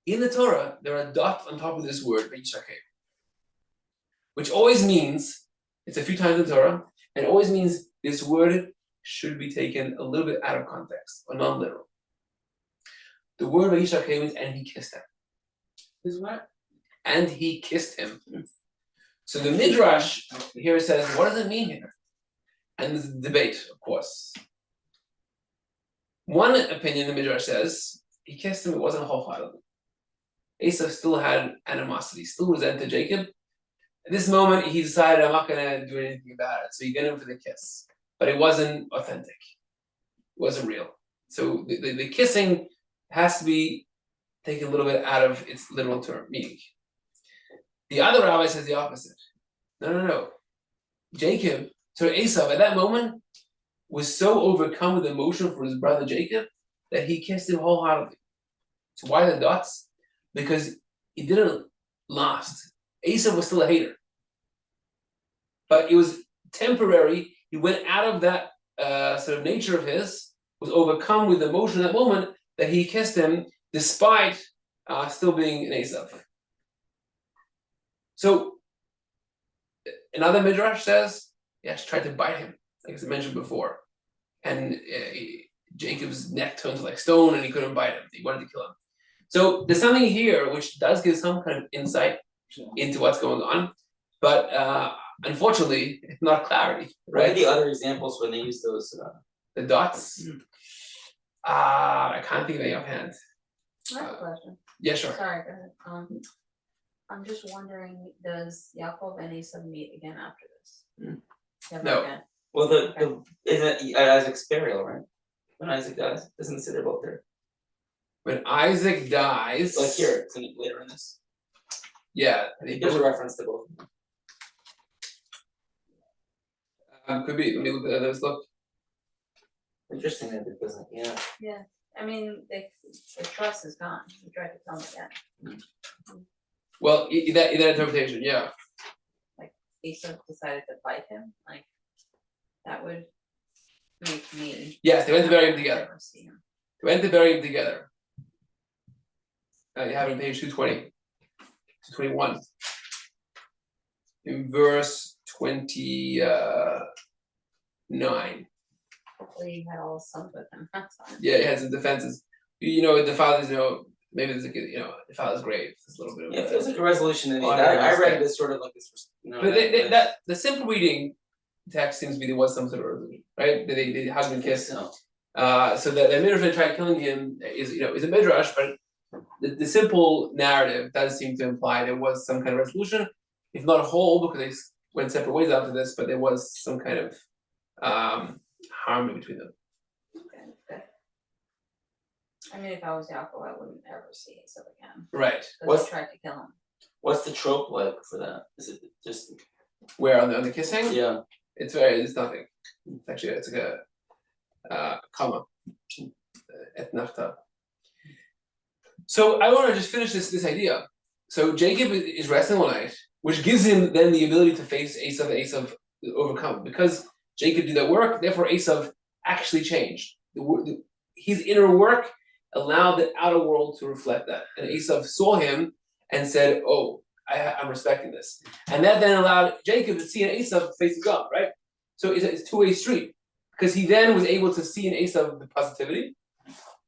In the Torah, there are dots on top of this word, Vayishlach, which always means, it's a few times in the Torah, and it always means this word should be taken a little bit out of context, or non-literal. The word Vayishlach means, and he kissed him. Is what? And he kissed him. So the Midrash here says, what does it mean here? And there's a debate, of course. One opinion, the Midrash says, he kissed him, it wasn't wholeheartedly. Esau still had animosity, still resented Jacob. At this moment, he decided, I'm not going to do anything about it. So he got him for the kiss. But it wasn't authentic. It wasn't real. So the kissing has to be taken a little bit out of its literal term, meaning. The other rabbi says the opposite. No. Jacob, so Esau, at that moment, was so overcome with emotion for his brother Jacob that he kissed him wholeheartedly. So why the dots? Because it didn't last. Esau was still a hater, but it was temporary. He went out of that sort of nature of his, was overcome with emotion at that moment that he kissed him, despite still being an Esau. So another midrash says he actually tried to bite him, like as I mentioned before, and Jacob's neck turned to like stone, and he couldn't bite him. He wanted to kill him. So there's something here which does give some kind of insight into what's going on, but unfortunately, not clarity. What are Right? the other examples when they use those? The dots. I can't think of any offhand. I have a question. Yeah, sure. Sorry, go ahead. I'm just wondering, does Yaakov and Esau meet again after this? Never No. again. Well, the isn't it Isaac's burial, right? When Isaac dies, doesn't it say they're both there? When Isaac dies, Like here, it's later in this. yeah, There's a reference to both. could be. Let me look at those. Look, Interesting that it doesn't. Yeah. Yeah, I mean, the trust is gone. We tried to tell them again. well, that interpretation, yeah. Esau decided to fight him, like, that would make me. Yes, they went to bury him together. never see him. They went to bury him together. You have it on page 220, 221. In verse 29. Hopefully he had all his sons with him, that's fine. Yeah, he has some defenses. The father's, maybe there's the father's grave. There's a little bit of Yeah, it feels like a resolution to me. Oh, I yeah. read this sort of like this. But the simple reading text seems to be there was some sort of resolution, right? They hugged and kissed. So. So that midrash that tried killing him is a midrash, but the simple narrative does seem to imply there was some kind of resolution, if not a whole, because they went separate ways after this, but there was some kind of harmony between them. Okay. I mean, if I was Yaakov, I wouldn't ever see Esau again, Right. because they tried to kill him. What's the trope like for that? Is it just Where on the kissing? yeah? It's nothing. Actually, it's like a comma. Et nafta. So I want to just finish this idea. So Jacob is wrestling all night, which gives him then the ability to face Esau and Esau overcome. Because Jacob did that work, therefore Esau actually changed. His inner work allowed the outer world to reflect that. And Esau saw him and said, oh, I'm respecting this. And that then allowed Jacob to see an Esau facing God, right? So it's a two-way street. Because he then was able to see in Esau the positivity,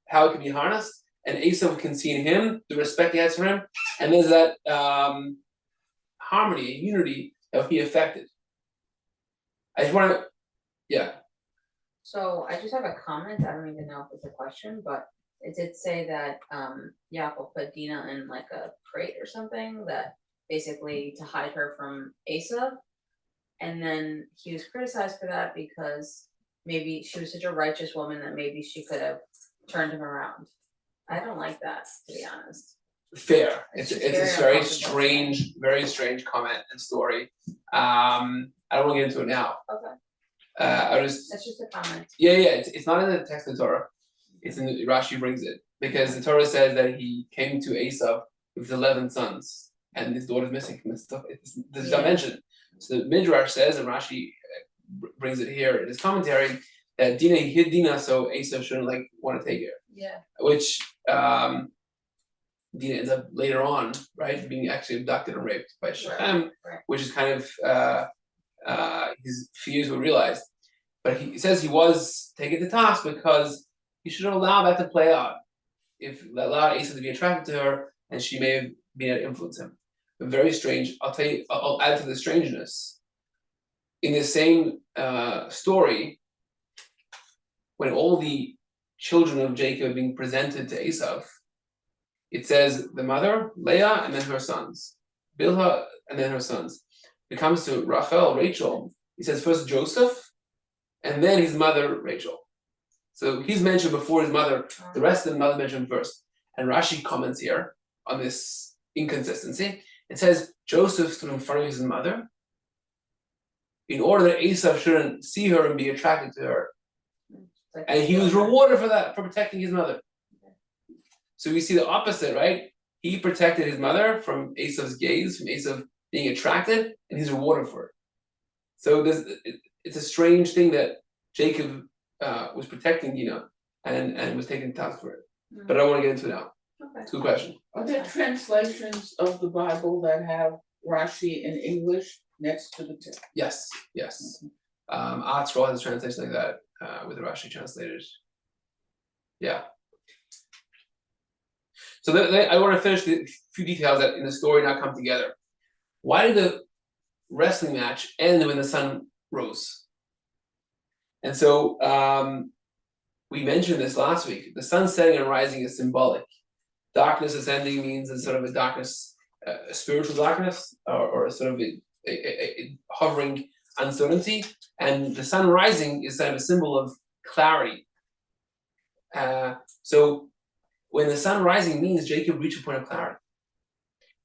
how it can be harnessed, and Esau can see in him the respect he has for him, and there's that harmony and unity that he affected. I just want to, yeah. So I just have a comment, I don't even know if it's a question, but it did say that Yaakov put Dinah in like a crate or something, that basically to hide her from Esau. And then he was criticized for that because maybe she was such a righteous woman that maybe she could have turned him around. I don't like that, to be honest. Fair. It's It's just a very very strange comment and story. I don't want to get into it now. Okay, That's just a comment. Yeah, it's not in the text of the Torah. It's in Rashi brings it because the Torah says that he came to Esau with 11 sons and his daughter's missing from this stuff. It's not mentioned. So the Midrash says, and Rashi brings it here in his commentary, that he hid Dinah so Esau shouldn't want to take her. Yeah. Which Dinah ends up later on, right, being actually abducted and raped by Shechem, right. which is kind of his fears were realized. But he says he was taken to task because he should have allowed that to play out. If allowed Esau to be attracted to her, and she may have been able to influence him. But very strange. I'll add to the strangeness. In the same story, when all the children of Jacob are being presented to Esau, it says the mother, Leah, and then her sons. Bilhah, and then her sons. It comes to Rachel, he says first Joseph, and then his mother, Rachel. So he's mentioned before his mother, the rest of the mother mentioned first. And Rashi comments here on this inconsistency. It says Joseph stood in front of his mother in order that Esau shouldn't see her and be attracted to her. like and he was children. rewarded for that, for protecting his mother. So we see the opposite, right? He protected his mother from Esav's gaze, from Esav being attracted, and he's rewarded for it. So it's a strange thing that Jacob was protecting Dinah and was taken to task for it. But I don't want to get into it now. Okay. It's a good question. Are there translations of the Bible that have Rashi in English next to the text? Yes, yes. Atzroll has a translation like that with Rashi translated. Yeah. So I want to finish the few details that in the story now come together. Why did the wrestling match end when the sun rose? And so we mentioned this last week. The sun setting and rising is symbolic. Darkness ascending means a sort of a darkness, a spiritual darkness, or a sort of a hovering uncertainty. And the sun rising is kind of a symbol of clarity. So when the sun rising means Jacob reached a point of clarity.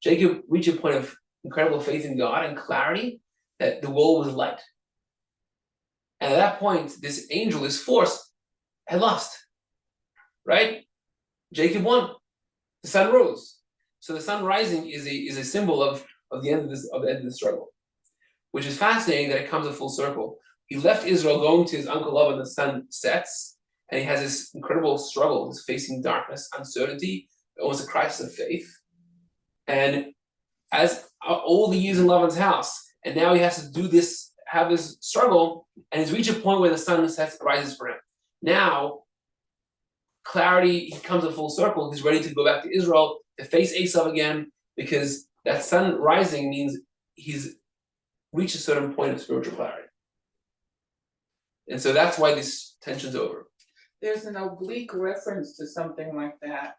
Jacob reached a point of incredible faith in God and clarity that the world was light. And at that point, this angel, this force, had lost. Right? Jacob won. The sun rose. So the sun rising is a symbol of the end of the struggle. Which is fascinating that it comes a full circle. He left Israel going to his uncle Laban, the sun sets, and he has this incredible struggle. He's facing darkness, uncertainty, almost a crisis of faith. And as all the years in Laban's house, and now he has to do this, have this struggle, and he's reached a point where the sun sets, rises for him. Now, clarity, he comes a full circle. He's ready to go back to Israel to face Esau again, because that sun rising means he's reached a certain point of spiritual clarity. And so that's why this tension's over. There's an oblique reference to something like that.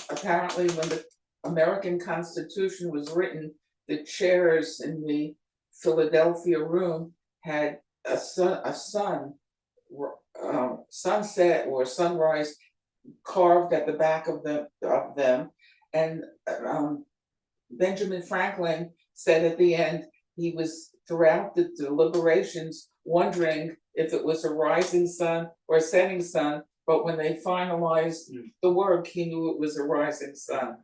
Apparently, when the American Constitution was written, the chairs in the Philadelphia room had a sunset or sunrise carved at the back of them. And Benjamin Franklin said at the end, he was throughout the deliberations wondering if it was a rising sun or a setting sun, but when they finalized the work, he knew it was a rising sun.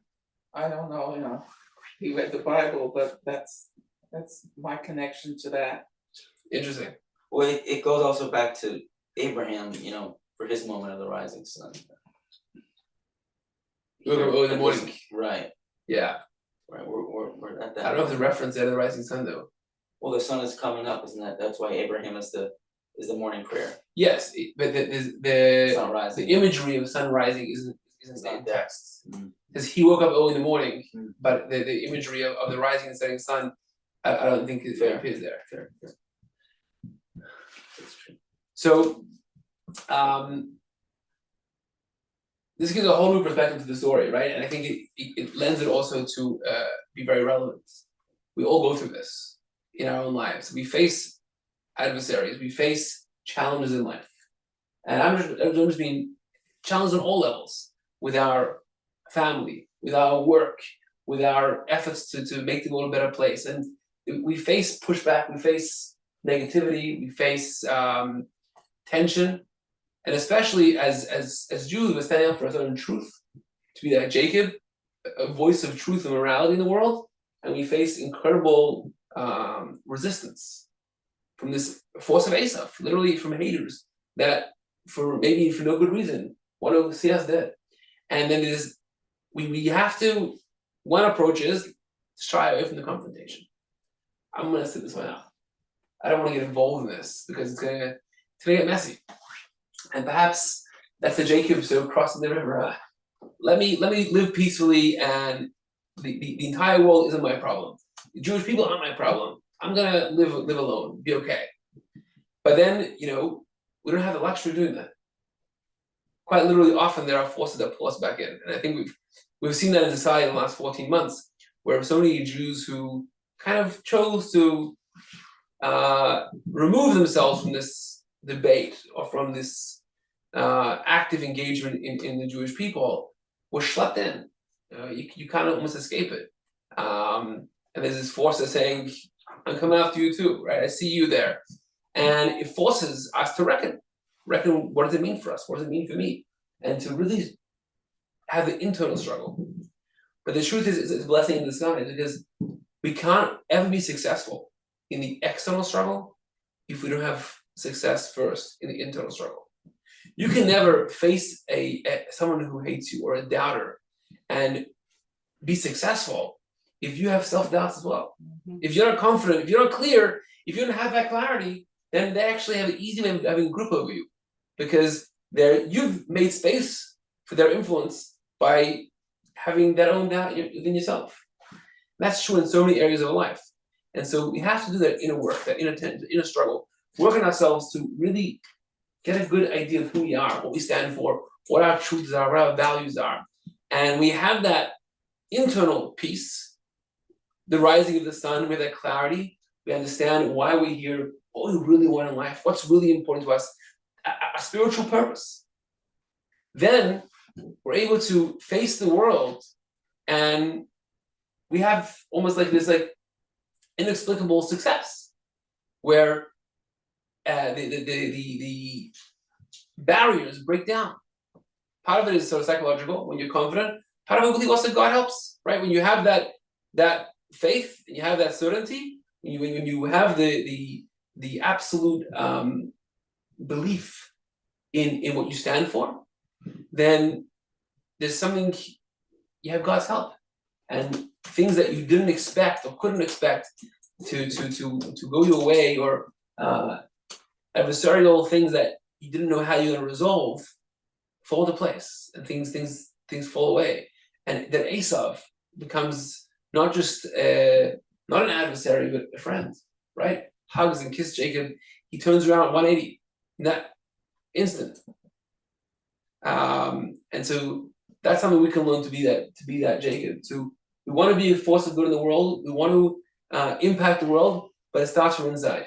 I don't know, he read the Bible, but that's my connection to that. Interesting. Well, it goes also back to Abraham, for his moment of the rising sun. Early in the morning. Right. Yeah. Right. We're at that. I don't know if the reference there to the rising sun though. Well, the sun is coming up, isn't that? That's why Abraham is the morning prayer. Yes, but Sun rising. the imagery of sun rising isn't It's in not there. text. Because he woke up early in the morning, but the imagery of the rising and setting sun, I don't think it appears there. Fair. That's true. So this gives a whole new perspective to the story, right? And I think it lends it also to be very relevant. We all go through this in our own lives. We face adversaries, we face challenges in life. And I'm just being challenged on all levels, with our family, with our work, with our efforts to make the world a better place. And we face pushback, we face negativity, we face tension. And especially as Jews, we're standing up for our own truth, to be that Jacob, a voice of truth and morality in the world, and we face incredible resistance from this force of Esau, literally from haters that, for no good reason, want to see us dead. And then we have to. One approach is to shy away from the confrontation. I'm going to sit this one out. I don't want to get involved in this because it's gonna get messy. And perhaps that's the Jacob so crossing the river. Let me live peacefully, and the entire world isn't my problem. The Jewish people aren't my problem. I'm gonna live alone, be okay. But then, we don't have the luxury of doing that. Quite literally, often there are forces that pull us back in. And I think we've seen that in society in the last 14 months, where so many Jews who kind of chose to remove themselves from this debate or from this active engagement in the Jewish people were schlepped in. You kind of almost escape it. And there's this force that's saying, I'm coming after you too, right? I see you there. And it forces us to reckon. reckon what does it mean for us? What does it mean for me? And to really have the internal struggle. But the truth is, it's a blessing in disguise because we can't ever be successful in the external struggle if we don't have success first in the internal struggle. You can never face someone who hates you or a doubter and be successful if you have self-doubts as well. If you're not confident, if you're not clear, if you don't have that clarity, then they actually have an easy way of having a grip over you because you've made space for their influence by having that own doubt within yourself. That's true in so many areas of life. And so we have to do that inner work, that inner struggle, work on ourselves to really get a good idea of who we are, what we stand for, what our truths are, what our values are. And we have that internal peace, the rising of the sun, we have that clarity. We understand why we're here, what we really want in life, what's really important to us, a spiritual purpose. Then we're able to face the world and we have almost like this inexplicable success where the barriers break down. Part of it is sort of psychological when you're confident. Part of it, I believe, also God helps, right? When you have that faith and you have that certainty, when you have the absolute belief in what you stand for, then there's something, you have God's help, and things that you didn't expect or couldn't expect to go your way, or adversarial things that you didn't know how you're going to resolve fall into place, and things fall away, and then Esav becomes not just not an adversary but a friend, right? Hugs and kisses Jacob. He turns around 180 in that instant, and so that's something we can learn to be that Jacob. We want to be a force of good in the world. We want to impact the world, but it starts from inside.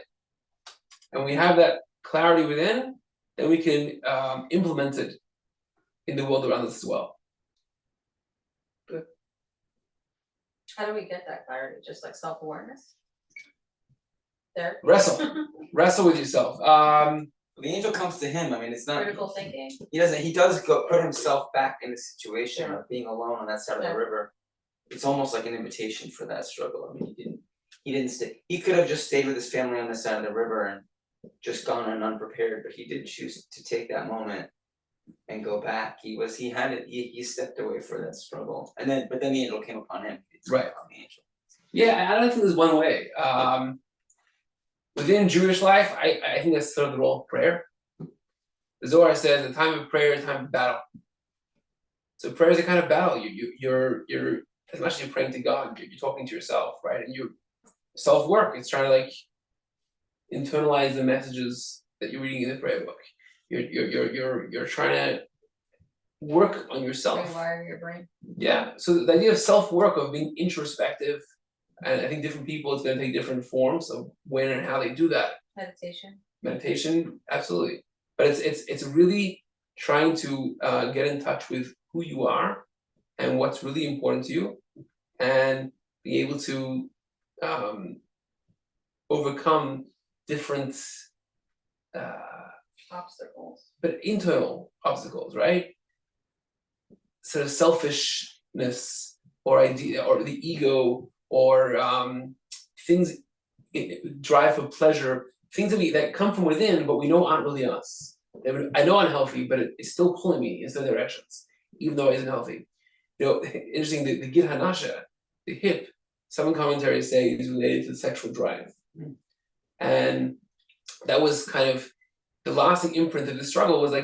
And we have that clarity within, then we can implement it in the world around us as well. Good. How do we get that clarity? Just like self-awareness? There. Wrestle with yourself. The angel comes to him. I mean, it's not Critical thinking. He does go put himself back in the situation of being alone on that side of the river. It's almost like an invitation for that struggle. I mean, he didn't stay. He could have just stayed with his family on the side of the river and just gone in unprepared, but he did choose to take that moment and go back. He stepped away for that struggle. But then the angel came upon him. Right. The angel. Yeah, I don't think there's one way. Within Jewish life, I think that's sort of the role of prayer. The Zohar says the time of prayer is a time of battle. So prayer is a kind of battle. You're as much as you're praying to God, you're talking to yourself, right? And your self-work, it's trying to internalize the messages that you're reading in the prayer book. You're trying to work on yourself. Rewire your brain. Yeah. So the idea of self-work, of being introspective, and I think different people, it's going to take different forms of when and how they do that. Meditation, absolutely. But it's really trying to get in touch with who you are and what's really important to you, and be able to overcome different obstacles, but internal obstacles, right? Sort of selfishness or idea or the ego or things, drive for pleasure, things that come from within, but we know aren't really us. I know unhealthy, but it's still pulling me in some directions, even though it isn't healthy. Interesting, the Gid Hanasha, the hip, some commentaries say is related to the sexual drive. And that was kind of the lasting imprint of the struggle, was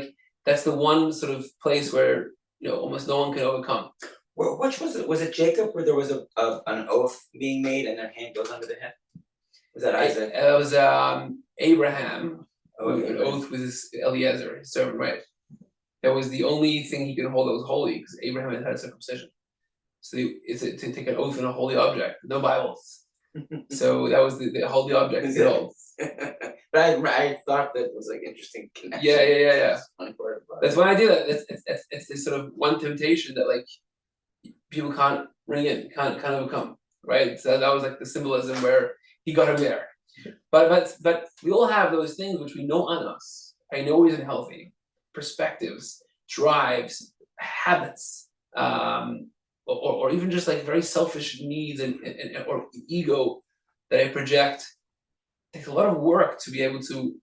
that's the one sort of place where almost no one can overcome. Well, which was it? Was it Jacob where there was an oath being made and their hand goes under the hip? Was that Isaac? It was Abraham, an oath with his Eliezer, his servant, right? That was the only thing he could hold that was holy, because Abraham had had circumcision. So it's to take an oath on a holy object, no Bibles. So that was the holy object. But I thought that was interesting connection. Yeah. That's one idea that it's this sort of one temptation that people can't ring in, can't overcome, right? So that was the symbolism where he got him there. But we all have those things which we know on us, I know isn't healthy, perspectives, drives, habits, or even just like very selfish needs and or ego that I project. It takes a lot of work to be able to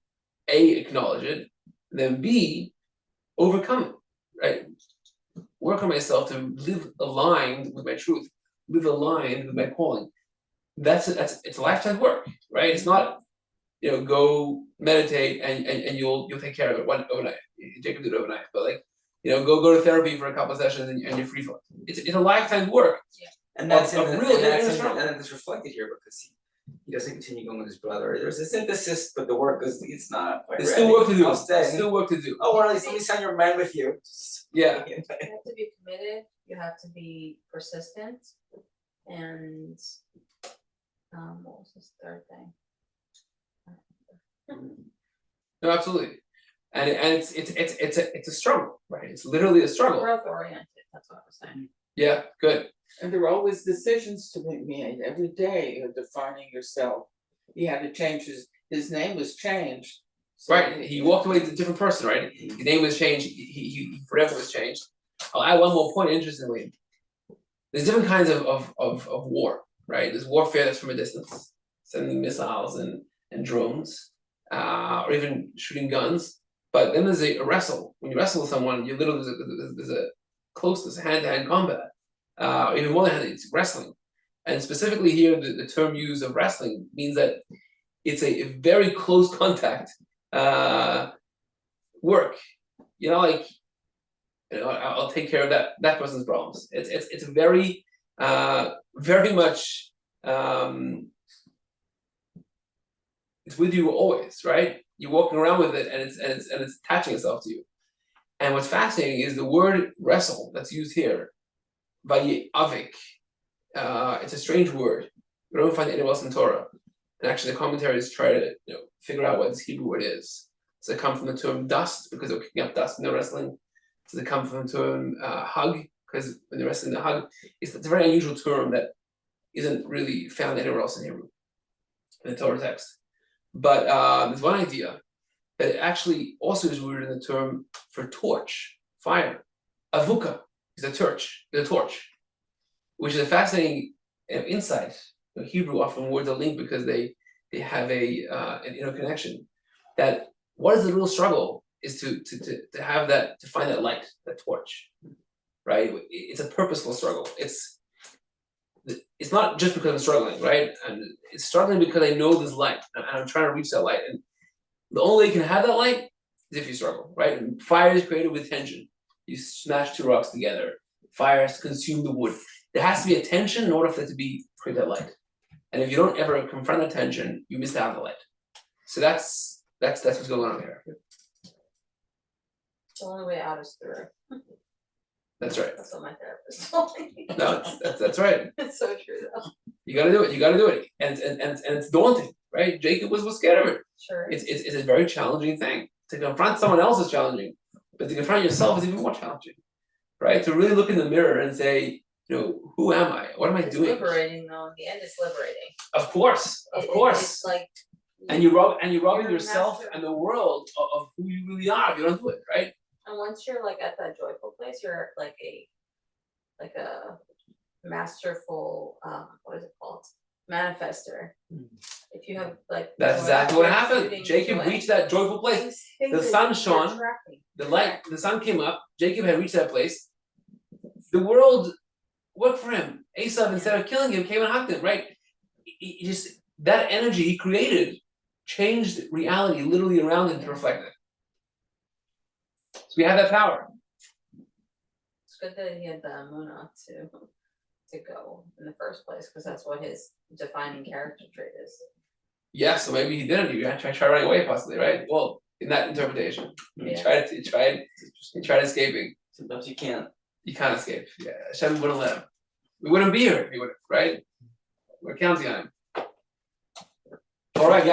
A, acknowledge it, then B, overcome it, right? Work on myself to live aligned with my truth, live aligned with my calling. It's a lifetime work, right? It's not, go meditate and you'll take care of it overnight. Jacob did it overnight, but like, go to therapy for a couple of sessions and you're free from it. It's a lifetime work. And that's Of in the, real and that's inner in the, struggle. and it's reflected here because he doesn't continue going with his brother. There's a synthesis, but the work is it's not quite There's ready. still work to do. I'll stay. There's still work to do. Oh, or at least let me send your man with you. Yeah. You have to be committed, you have to be persistent, and what was this third thing? No, absolutely. And it's a struggle, right? It's literally a struggle. Growth oriented, that's what I was saying. Yeah, good. And there are always decisions to be made every day. You're defining yourself. He had to change his name was changed. So Right. He walked away as a different person, right? His name was changed, he forever was changed. I'll add one more point, interestingly. There's different kinds of war, right? There's warfare that's from a distance, sending missiles and drones, or even shooting guns. But then there's a wrestle. When you wrestle with someone, you literally there's a closeness, hand-to-hand combat. Even more than hand, it's wrestling. And specifically here, the term used of wrestling means that it's a very close contact work. I'll take care of that person's problems. It's very very much it's with you always, right? You're walking around with it and it's attaching itself to you. And what's fascinating is the word wrestle that's used here, Vayavik. It's a strange word. We don't find it anywhere else in Torah. And actually the commentaries try to figure out what this Hebrew word is. Does it come from the term dust, because they're kicking up dust when they're wrestling? Does it come from the term hug, because when they're wrestling the hug? It's a very unusual term that isn't really found anywhere else in Hebrew, in the Torah text. But there's one idea that it actually also is rooted in the term for torch, fire. Avuka is a torch, which is a fascinating insight. Hebrew often words are linked because they have an interconnection. That what is the real struggle is to have that, to find that light, that torch, right? It's a purposeful struggle. It's not just because I'm struggling, right? And it's struggling because I know there's light and I'm trying to reach that light. And the only way you can have that light is if you struggle, right? And fire is created with tension. You smash two rocks together. Fire has to consume the wood. There has to be a tension in order for it to create that light. And if you don't ever confront the tension, you miss out on the light. So that's what's going on here. The only way out is through. That's right. That's what my therapist told me. No, that's right. It's so true though. You got to do it. And it's daunting, right? Jacob was scared of it. Sure. It's a very challenging thing. To confront someone else is challenging, but to confront yourself is even more challenging, right? To really look in the mirror and say, who am I? What am I doing? It's liberating though. In the end, it's liberating. Of course. It's like. And you're robbing you're yourself master. and the world of who you really are if you don't do it, right? And once you're like at that joyful place, you're like a masterful what is it called? Manifester. If you have like That's joy, exactly what you're happened. shooting Jacob joy. reached that joyful place. These things The that sun you're shone. attracting. The sun came up. Jacob had reached that place. The world worked for him. Esav, instead of killing him, came and hugged him, right? He just, that energy he created changed reality literally around him to reflect it. So we have that power. It's good that he had the Amuna to go in the first place, because that's what his defining character trait is. Yeah, so maybe he didn't. He tried running away, possibly, right? Well, in that interpretation, he tried escaping. Sometimes you can't. You can't escape. Yeah, Hashem wouldn't let him. We wouldn't be here if he would have, right? We're counting on him. All right, guys.